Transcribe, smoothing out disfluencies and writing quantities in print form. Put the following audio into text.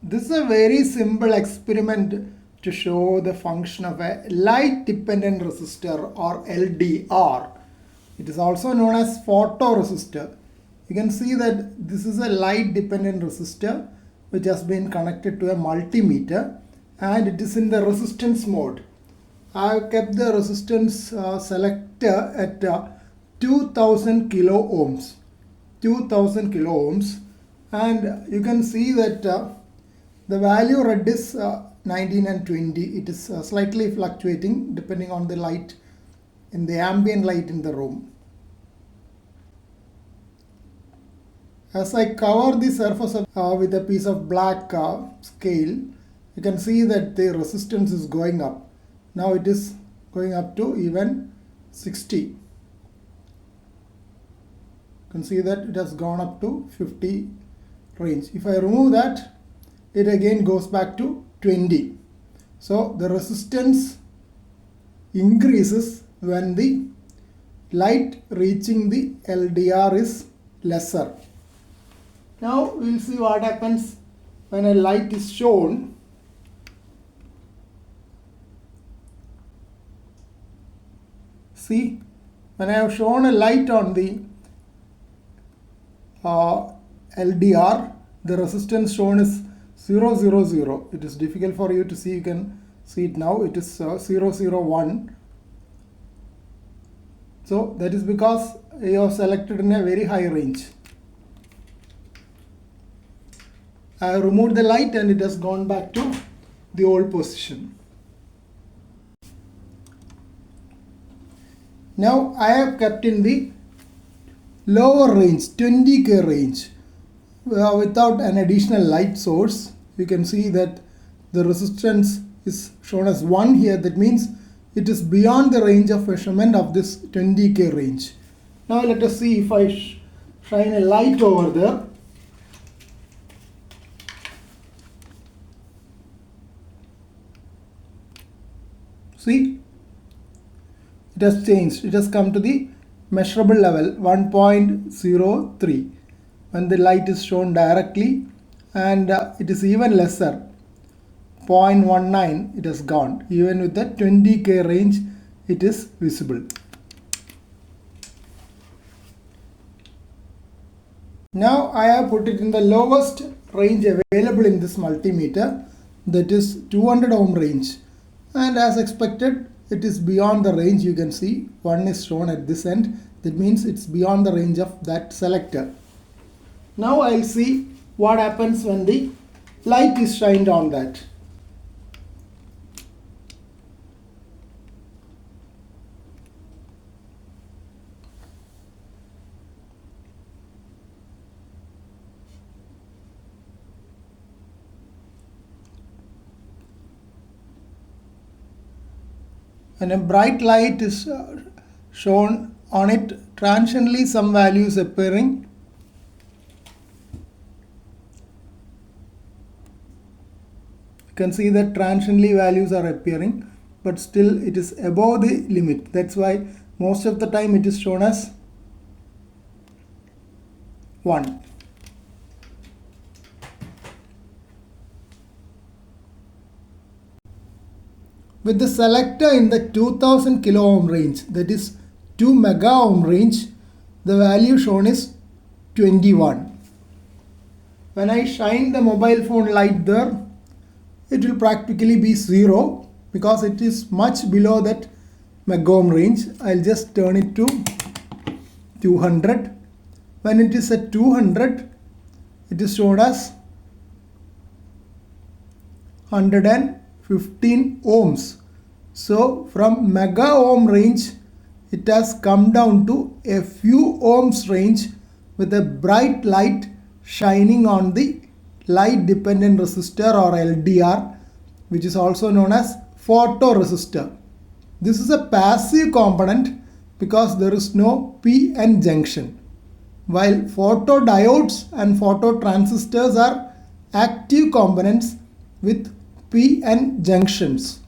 This is a very simple experiment to show the function of a light dependent resistor or LDR. It is also known as photoresistor. You can see that this is a light dependent resistor which has been connected to a multimeter and it is in the resistance mode. I have kept the resistance selector at 2000 kilo ohms. 2000 kilo ohms, and you can see that the value read is 19 and 20. It is slightly fluctuating depending on the light in the ambient light in the room. As I cover the surface with a piece of black scale, you can see that the resistance is going up. Now it is going up to even 60. You can see that it has gone up to 50 range. If I remove that, it again goes back to 20. So the resistance increases when the light reaching the LDR is lesser. Now we will see what happens when a light is shown. See, when I have shown a light on the LDR, the resistance shown is 0, 0, 0. It is difficult for you to see. You can see it now. It is 0, 0, 1. So that is because you have selected in a very high range. I have removed the light and it has gone back to the old position. Now I have kept in the lower range, 20K range, without an additional light source. You can see that the resistance is shown as 1 here. That means it is beyond the range of measurement of this 20K range. Now let us see if I shine a light over there. See, it has changed. It has come to the measurable level 1.03 when the light is shown directly, and it is even lesser, 0.19. It has gone. Even with the 20K range, it is visible. Now I have put it in the lowest range available in this multimeter, that is 200 ohm range, and as expected it is beyond the range. You can see 1 is shown at this end. That means it's beyond the range of that selector. Now I'll see what happens when the light is shined on that. When a bright light is shown on it, transiently some value is appearing. You can see that transiently values are appearing, but still it is above the limit. That's why most of the time it is shown as 1. With the selector in the 2000 kilo ohm range, that is 2 mega ohm range, the value shown is 21. When I shine the mobile phone light there, it will practically be 0 because it is much below that mega ohm range. I'll just turn it to 200. When it is at 200, it is shown as 115 ohms. So from mega ohm range, it has come down to a few ohms range with a bright light shining on the light dependent resistor or LDR, which is also known as photoresistor. This is a passive component because there is no PN junction, while photodiodes and phototransistors are active components with PN junctions.